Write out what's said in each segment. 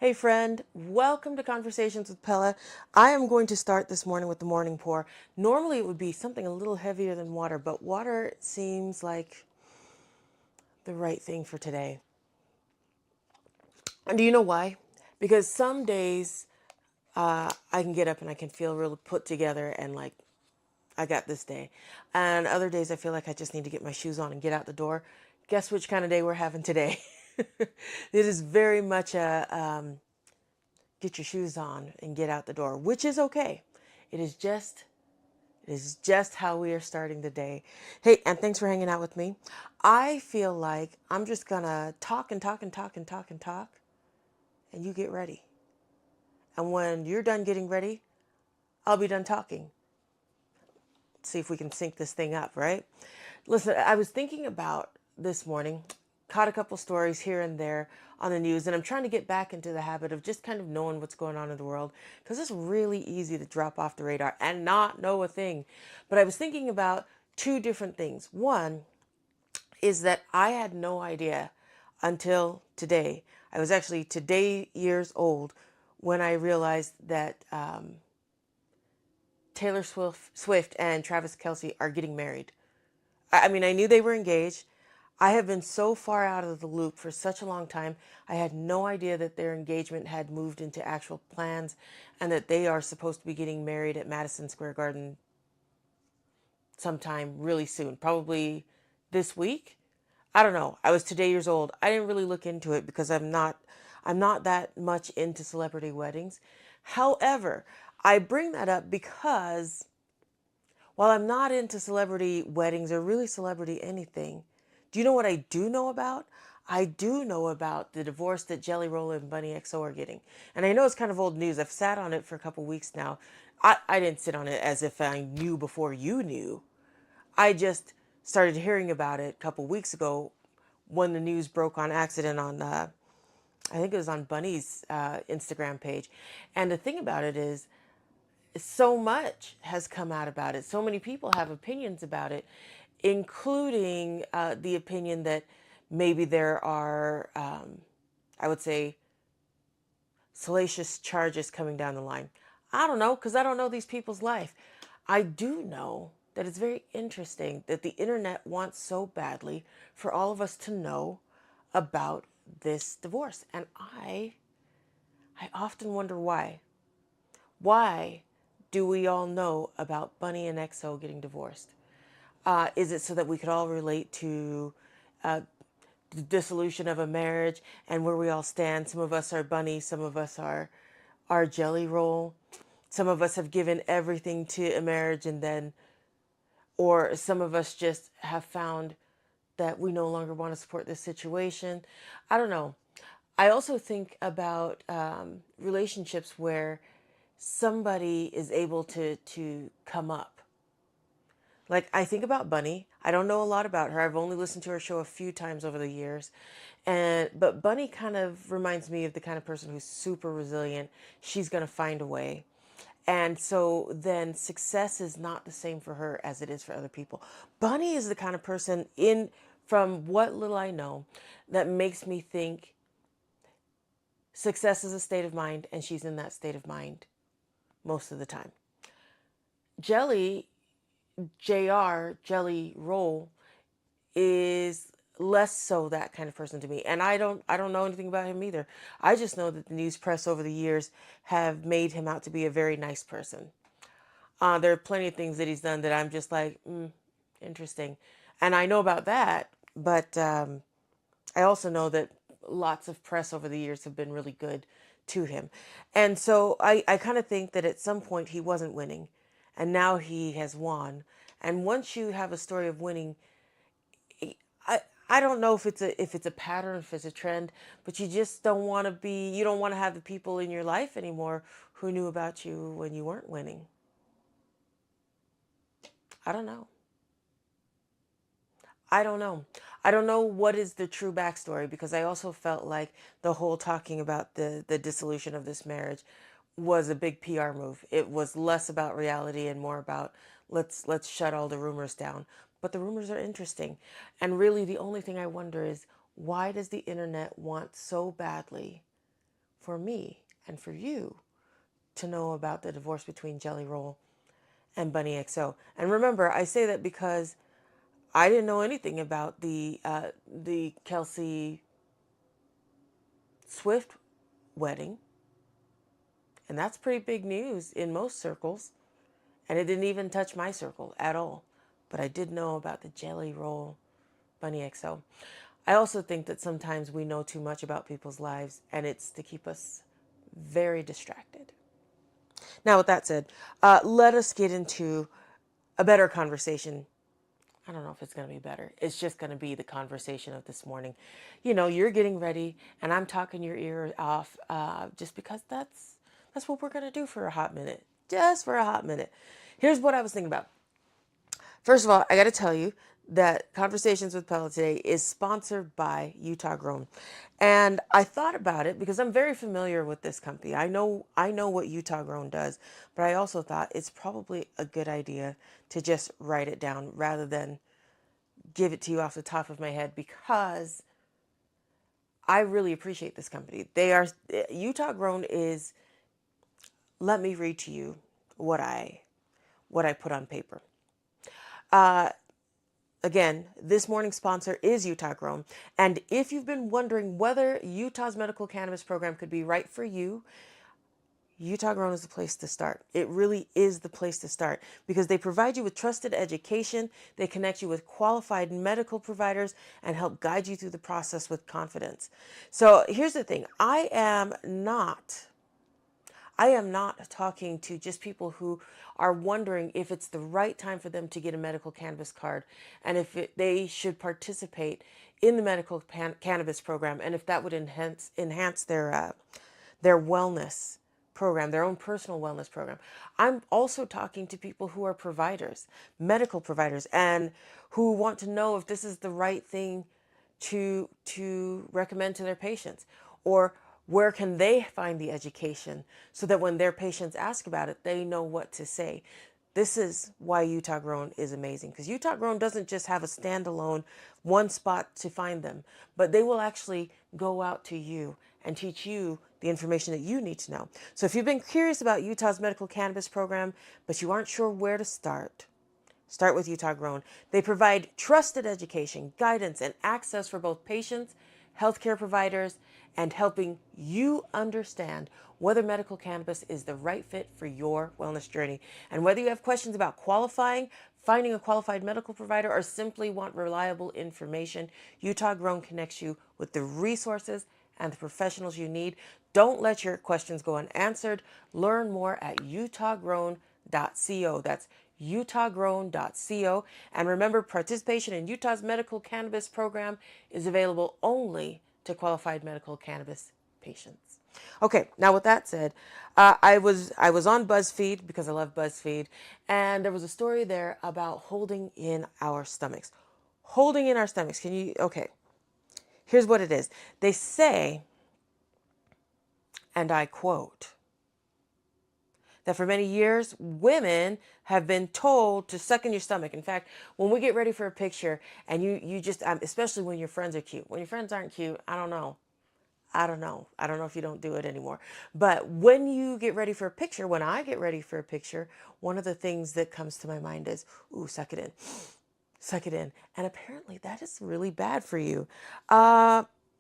Hey friend, welcome to Conversations with Pela. I am going to start this morning with the morning pour. Normally it would be something a little heavier than water, but water seems like the right thing for today. And do you know why? Because some days I can get up and I can feel really put together and like I got this day. And other days I feel like I just need to get my shoes on and get out the door. Guess which kind of day we're having today? It is very much a get your shoes on and get out the door, which is okay. It is just it is just how we are starting the day. Hey, and thanks for hanging out with me. I feel like I'm just gonna talk and talk and talk and talk and talk, and you get ready. And when you're done getting ready, I'll be done talking. See if we can sync this thing up, right? Listen, I was thinking about this morning, caught a couple stories here and there on the news, and I'm trying to get back into the habit of just kind of knowing what's going on in the world because it's really easy to drop off the radar and not know a thing. But I was thinking about two different things. One is that I had no idea until today. I was actually today years old when I realized that Taylor Swift and Travis Kelce are getting married. I mean, I knew they were engaged. I have been so far out of the loop for such a long time. I had no idea that their engagement had moved into actual plans and that they are supposed to be getting married at Madison Square Garden sometime really soon, probably this week. I don't know. I was today years old. I didn't really look into it because I'm not that much into celebrity weddings. However, I bring that up because while I'm not into celebrity weddings or really celebrity anything, do you know what I do know about? I do know about the divorce that Jelly Roll and Bunnie XO are getting. And I know it's kind of old news. I've sat on it for a couple weeks now. I didn't sit on it as if I knew before you knew. I just started hearing about it a couple weeks ago when the news broke on accident on, I think it was on Bunnie's Instagram page. And the thing about it is, so much has come out about it. So many people have opinions about it, including the opinion that maybe there are, I would say, salacious charges coming down the line. I don't know because I don't know these people's life. I do know that it's very interesting that the internet wants so badly for all of us to know about this divorce. And I often wonder why. Why do we all know about Bunnie and XO getting divorced? Is it so that we could all relate to the dissolution of a marriage and where we all stand? Some of us are Bunnie, some of us are Jelly Roll. Some of us have given everything to a marriage and then, or some of us just have found that we no longer want to support this situation. I don't know. I also think about relationships where somebody is able to come up. Like I think about Bunnie. I don't know a lot about her. I've only listened to her show a few times over the years. But Bunnie kind of reminds me of the kind of person who's super resilient. She's going to find a way. And so then success is not the same for her as it is for other people. Bunnie is the kind of person in from what little I know that makes me think success is a state of mind and she's in that state of mind most of the time. Jelly Jelly Roll is less so that kind of person to me. And I don't know anything about him either. I just know that the news press over the years have made him out to be a very nice person. There are plenty of things that he's done that I'm just like, interesting. And I know about that, but I also know that lots of press over the years have been really good to him. And so I kind of think that at some point he wasn't winning and now he has won. And once you have a story of winning, I I don't know if it's a pattern, if it's a trend, but you just don't want to be you don't want to have the people in your life anymore who knew about you when you weren't winning. I don't know. I don't know. I don't know what is the true backstory because I also felt like the whole talking about the dissolution of this marriage was a big PR move. It was less about reality and more about let's shut all the rumors down. But the rumors are interesting. And really the only thing I wonder is why does the internet want so badly for me and for you to know about the divorce between Jelly Roll and Bunnie XO. And remember, I say that because I didn't know anything about the Kelsey Swift wedding, and that's pretty big news in most circles. And it didn't even touch my circle at all. But I did know about the Jelly Roll Bunnie XO. I also think that sometimes we know too much about people's lives, and it's to keep us very distracted. Now, with that said, let us get into a better conversation. I don't know if it's going to be better. It's just going to be the conversation of this morning. You know, you're getting ready, and I'm talking your ear off just because that's what we're going to do for a hot minute. Just for a hot minute. Here's what I was thinking about. First of all, I got to tell you that Conversations with Pela today is sponsored by Utah Grown. And I thought about it because I'm very familiar with this company. I know what Utah Grown does, but I also thought it's probably a good idea to just write it down rather than give it to you off the top of my head, because I really appreciate this company. Utah Grown is, let me read to you what I put on paper. Again, this morning's sponsor is Utah Grown. And if you've been wondering whether Utah's medical cannabis program could be right for you, Utah Grown is the place to start. It really is the place to start because they provide you with trusted education, they connect you with qualified medical providers, and help guide you through the process with confidence. So here's the thing. I am not talking to just people who are wondering if it's the right time for them to get a medical cannabis card and if they should participate in the medical cannabis program, and if that would enhance their wellness program, their own personal wellness program. I'm also talking to people who are providers, medical providers, and who want to know if this is the right thing to recommend to their patients, or where can they find the education so that when their patients ask about it, they know what to say. This is why Utah Grown is amazing, because Utah Grown doesn't just have a standalone one spot to find them, but they will actually go out to you and teach you the information that you need to know. So if you've been curious about Utah's medical cannabis program, but you aren't sure where to start with Utah Grown. They provide trusted education, guidance, and access for both patients, healthcare providers, and helping you understand whether medical cannabis is the right fit for your wellness journey. And whether you have questions about qualifying, finding a qualified medical provider, or simply want reliable information, Utah Grown connects you with the resources and the professionals you need. Don't let your questions go unanswered. Learn more at utahgrown.co. That's utahgrown.co. And remember, participation in Utah's medical cannabis program is available only to qualified medical cannabis patients. Okay, now with that said, I was on BuzzFeed because I love BuzzFeed, and there was a story there about holding in our stomachs. Holding in our stomachs. Okay, here's what it is. They say, and I quote, that for many years, women have been told to suck in your stomach. In fact, when we get ready for a picture and you just, especially when your friends are cute. When your friends aren't cute, I don't know. I don't know if you don't do it anymore. But when you get ready for a picture, when I get ready for a picture, one of the things that comes to my mind is, ooh, suck it in. Suck it in. And apparently that is really bad for you.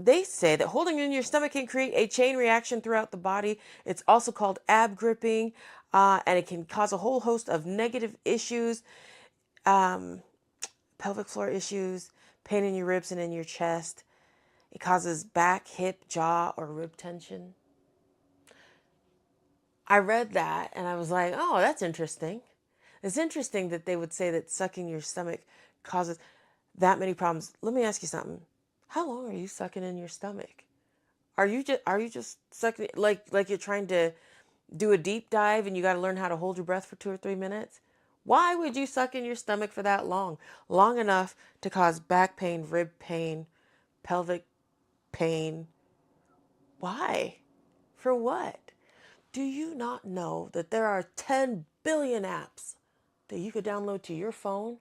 They say that holding in your stomach can create a chain reaction throughout the body. It's also called ab gripping, and it can cause a whole host of negative issues, pelvic floor issues, pain in your ribs and in your chest. It causes back, hip, jaw, or rib tension. I read that and I was like, oh, that's interesting. It's interesting that they would say that sucking your stomach causes that many problems. Let me ask you something. How long are you sucking in your stomach? Are you just sucking like you're trying to do a deep dive and you got to learn how to hold your breath for 2 or 3 minutes? Why would you suck in your stomach for that long? Long enough to cause back pain, rib pain, pelvic pain. Why? For what? Do you not know that there are 10 billion apps that you could download to your phone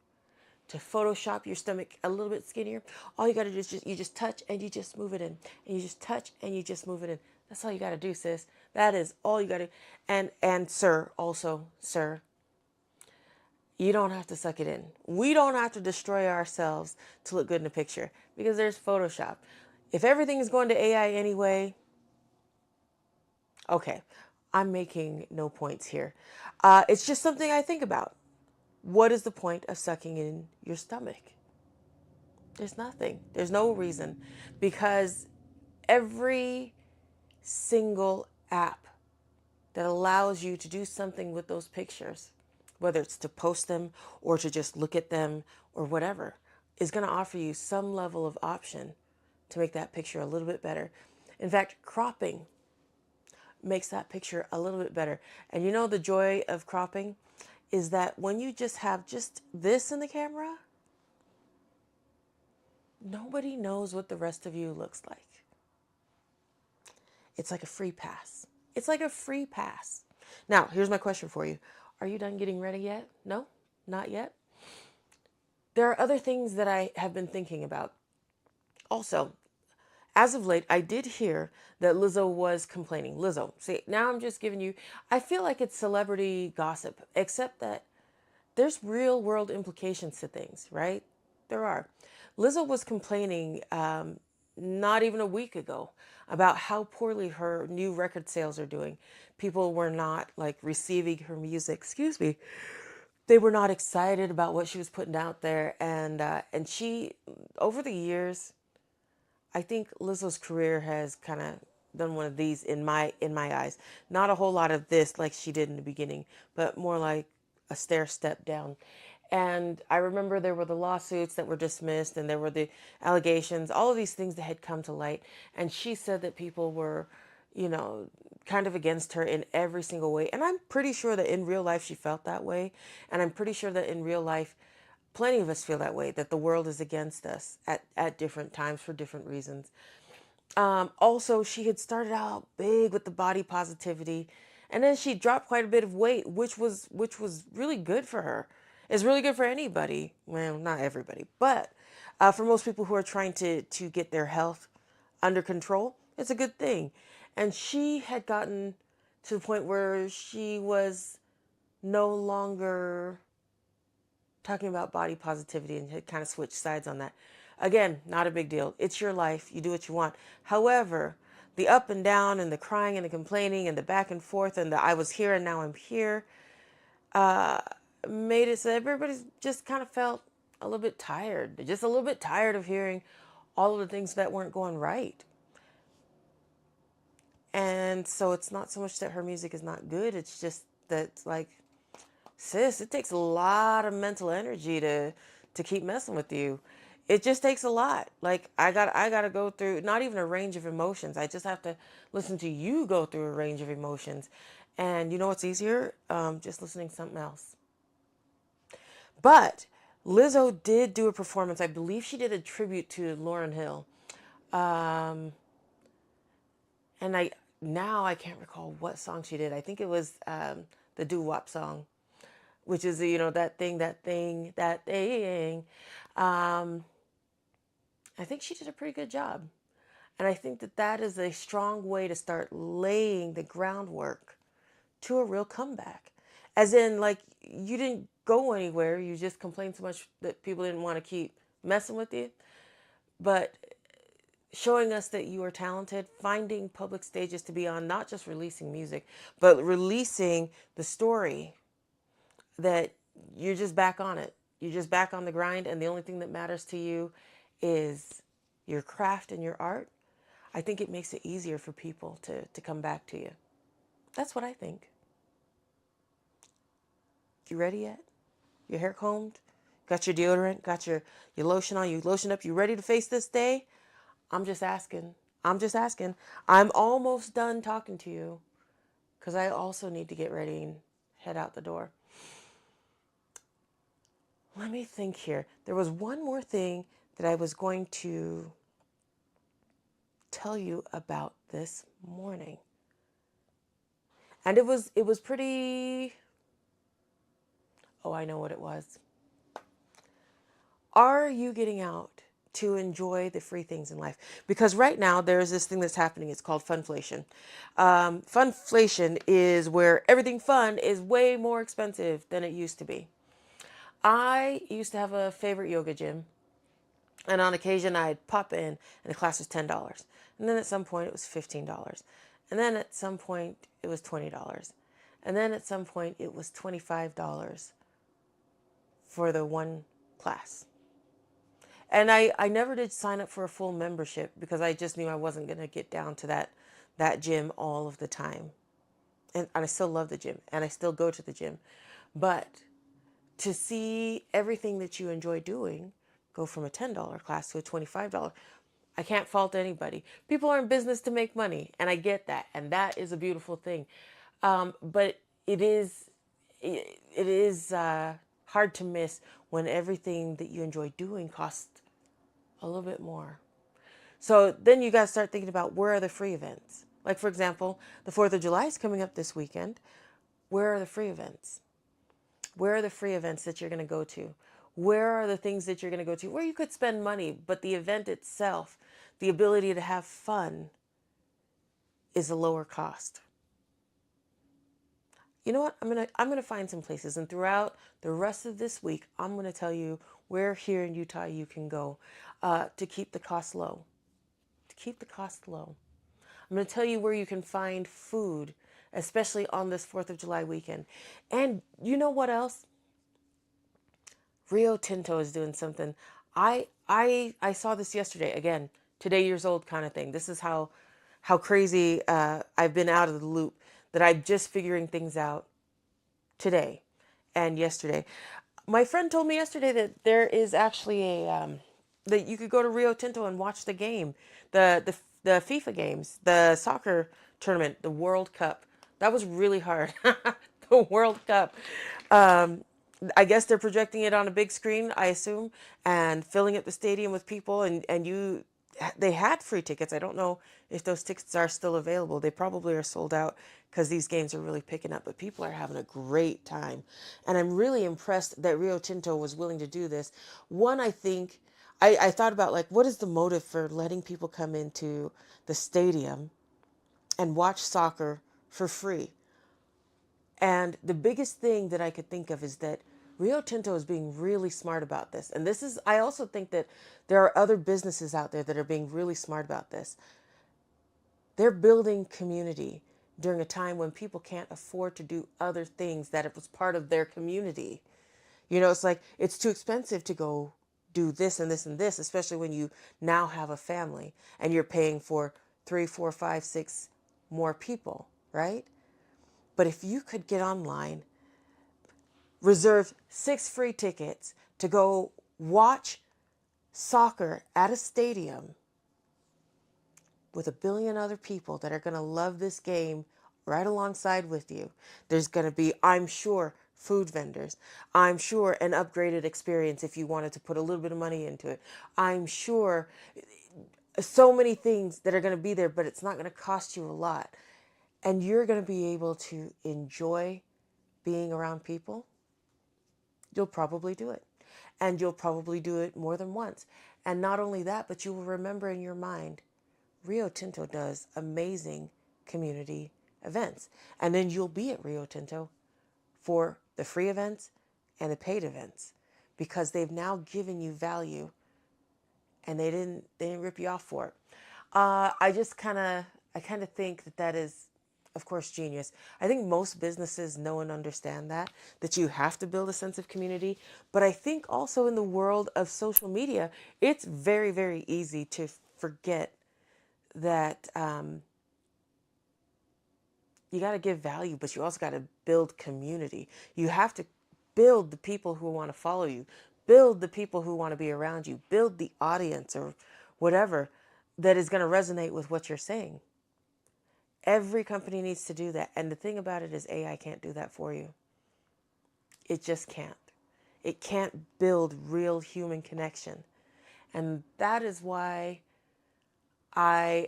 to Photoshop your stomach a little bit skinnier? All you got to do is you just touch and you just move it in. And you just touch and you just move it in. That's all you got to do, sis. That is all you got to. And sir, also, sir, you don't have to suck it in. We don't have to destroy ourselves to look good in a picture because there's Photoshop. If everything is going to AI anyway, okay, I'm making no points here. It's just something I think about. What is the point of sucking in your stomach? There's nothing. There's no reason because every single app that allows you to do something with those pictures, whether it's to post them or to just look at them or whatever, is going to offer you some level of option to make that picture a little bit better. In fact, cropping makes that picture a little bit better. And you know, the joy of cropping is that when you just have just this in the camera, nobody knows what the rest of you looks like. It's like a free pass. It's like a free pass. Now, here's my question for you. Are you done getting ready yet? No, not yet. There are other things that I have been thinking about. Also, as of late, I did hear that Lizzo was complaining. Lizzo, see, now I'm just giving you, I feel like it's celebrity gossip, except that there's real world implications to things, right? There are. Lizzo was complaining not even a week ago about how poorly her new record sales are doing. People were not like receiving her music. Excuse me. They were not excited about what she was putting out there, and she, over the years, I think Lizzo's career has kind of done one of these in my eyes. Not a whole lot of this like she did in the beginning, but more like a stair step down. And I remember there were the lawsuits that were dismissed and there were the allegations, all of these things that had come to light. And she said that people were, you know, kind of against her in every single way. And I'm pretty sure that in real life she felt that way. And I'm pretty sure that in real life plenty of us feel that way, that the world is against us at different times for different reasons. Also, she had started out big with the body positivity, and then she dropped quite a bit of weight, which was really good for her. It's really good for anybody. Well, not everybody, but for most people who are trying to get their health under control, it's a good thing. And she had gotten to the point where she was no longer talking about body positivity and had kind of switched sides on that. Again, not a big deal. It's your life. You do what you want. However, the up and down and the crying and the complaining and the back and forth and the I was here and now I'm here made it so everybody just kind of felt a little bit tired. Just a little bit tired of hearing all of the things that weren't going right. And so it's not so much that her music is not good. It's just that, like, sis, it takes a lot of mental energy to keep messing with you. It just takes a lot. Like I gotta go through not even a range of emotions. I just have to listen to you go through a range of emotions. And you know what's easier? Just listening to something else. But Lizzo did do a performance. I believe she did a tribute to Lauryn Hill. Um, and I can't recall what song she did. I think it was the doo wop song, which is, you know, that thing. Um, I think she did a pretty good job. And I think that that is a strong way to start laying the groundwork to a real comeback. As in, like, you didn't go anywhere, you just complained so much that people didn't want to keep messing with you. But showing us that you are talented, finding public stages to be on, not just releasing music, but releasing the story that you're just back on it. You're just back on the grind, and the only thing that matters to you is your craft and your art. I think it makes it easier for people to come back to you. That's what I think. You ready yet? Your hair combed? Got your deodorant? Got your lotion on? You lotion up? You ready to face this day? I'm just asking. I'm just asking. I'm almost done talking to you because I also need to get ready and head out the door. Let me think here. There was one more thing that I was going to tell you about this morning. And it was pretty. Oh, I know what it was. Are you getting out to enjoy the free things in life. Because right now there's this thing that's happening. It's called funflation. Funflation is where everything fun is way more expensive than it used to be. I used to have a favorite yoga gym, and on occasion I'd pop in and the class was $10. And then at some point it was $15. And then at some point it was $20. And then at some point it was $25 for the one class. And I never did sign up for a full membership because I just knew I wasn't going to get down to that gym all of the time. And I still love the gym and I still go to the gym. But to see everything that you enjoy doing go from a $10 class to a $25, I can't fault anybody. People are in business to make money, and I get that. And that is a beautiful thing. But it is hard to miss when everything that you enjoy doing costs a little bit more. So then you got to start thinking about, where are the free events? Like, for example, the 4th of July is coming up this weekend. Where are the free events? Where are the free events that you're going to go to? Where are the things that you're going to go to where you could spend money, but the event itself, the ability to have fun, is a lower cost? You know what? I'm gonna find some places, and throughout the rest of this week, I'm gonna tell you where here in Utah you can go to keep the cost low. To keep the cost low, I'm gonna tell you where you can find food, especially on this 4th of July weekend. And you know what else? Rio Tinto is doing something. I saw this yesterday. Again, today years old kind of thing. This is how crazy I've been out of the loop, that I'm just figuring things out today and yesterday. My friend told me yesterday that there is actually a that you could go to Rio Tinto and watch the game, the FIFA games, the soccer tournament, the World Cup. That was really hard. The World Cup. I guess they're projecting it on a big screen, I assume, and filling up the stadium with people. And they had free tickets. I don't know if those tickets are still available. They probably are sold out because these games are really picking up. But people are having a great time, and I'm really impressed that Rio Tinto was willing to do this. One, I think, I thought about, like, what is the motive for letting people come into the stadium and watch soccer for free? And the biggest thing that I could think of is that Rio Tinto is being really smart about this. And I also think that there are other businesses out there that are being really smart about this. They're building community during a time when people can't afford to do other things that it was part of their community. It's like, it's too expensive to go do this and this and this, especially when you now have a family and you're paying for 3, 4, 5, 6 more people, right? But if you could get online, reserve 6 free tickets to go watch soccer at a stadium with a billion other people that are going to love this game right alongside with you. There's going to be, I'm sure, food vendors. I'm sure an upgraded experience if you wanted to put a little bit of money into it. I'm sure so many things that are going to be there, but it's not going to cost you a lot. And you're going to be able to enjoy being around people. You'll probably do it. And you'll probably do it more than once. And not only that, but you will remember in your mind, Rio Tinto does amazing community events. And then you'll be at Rio Tinto for the free events and the paid events, because they've now given you value and they didn't rip you off for it. I kind of think that is, of course, genius. I think most businesses know and understand that you have to build a sense of community. But I think also in the world of social media, it's very, very easy to forget that you got to give value, but you also got to build community. You have to build the people who want to follow you, build the people who want to be around you, build the audience or whatever that is going to resonate with what you're saying. Every company needs to do that. And the thing about it is AI can't do that for you. It just can't. It can't build real human connection. And that is why I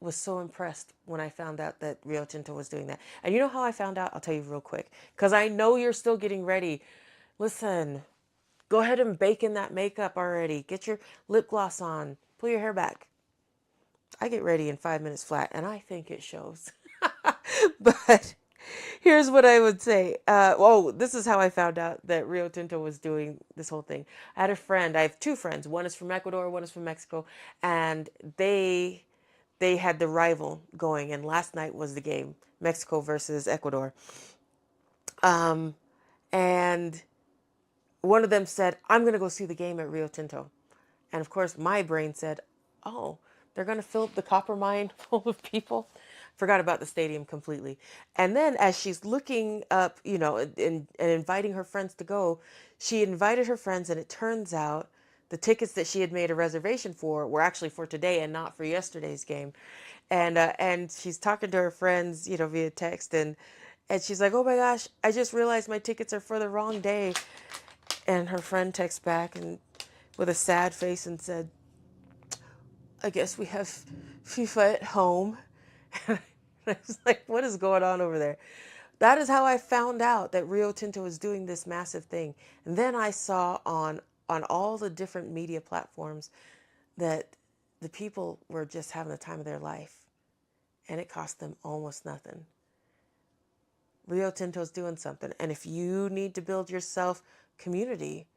was so impressed when I found out that Rio Tinto was doing that. And you know how I found out? I'll tell you real quick, because I know you're still getting ready. Listen, Go ahead and bake in that makeup already. Get your lip gloss on. Pull your hair back. I get ready in 5 minutes flat, and I think it shows. But here's what I would say. This is how I found out that Rio Tinto was doing this whole thing. I had a friend. I have two friends. One is from Ecuador. One is from Mexico, and they had the rival going. And last night was the game, Mexico versus Ecuador. And one of them said, "I'm going to go see the game at Rio Tinto." And of course, my brain said, "Oh, they're going to fill up the copper mine full of people." Forgot about the stadium completely. And then as she's looking up, and inviting her friends to go, she invited her friends, and it turns out the tickets that she had made a reservation for were actually for today and not for yesterday's game. And she's talking to her friends, via text, and she's like, "Oh my gosh, I just realized my tickets are for the wrong day." And her friend texts back and with a sad face and said, "I guess we have FIFA at home." And I was like, what is going on over there? That is how I found out that Rio Tinto was doing this massive thing. And then I saw on all the different media platforms that the people were just having the time of their life. And it cost them almost nothing. Rio Tinto's doing something. And if you need to build yourself community,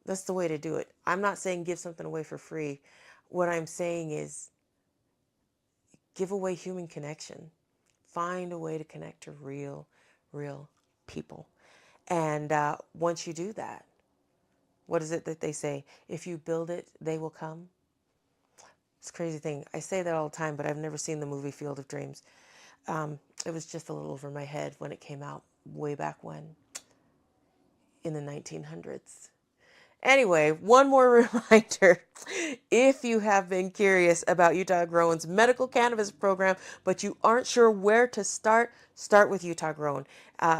that's the way to do it. I'm not saying give something away for free. What I'm saying is give away human connection. Find a way to connect to real people. And once you do that, what is it that they say? If you build it, they will come. It's a crazy thing. I say that all the time, but I've never seen the movie Field of Dreams. It was just a little over my head when it came out way back when, in the 1900s. Anyway, one more reminder. If you have been curious about Utah Grown's medical cannabis program, but you aren't sure where to start with Utah Grown,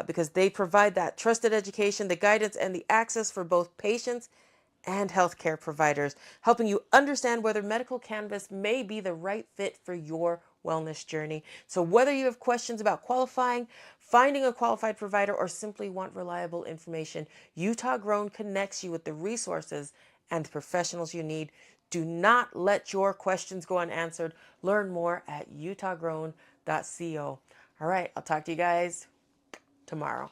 because they provide that trusted education, the guidance, and the access for both patients and healthcare providers, helping you understand whether medical cannabis may be the right fit for your wellness journey. So whether you have questions about qualifying, finding a qualified provider, or simply want reliable information, Utah Grown connects you with the resources and professionals you need. Do not let your questions go unanswered. Learn more at utahgrown.co. All right, I'll talk to you guys tomorrow.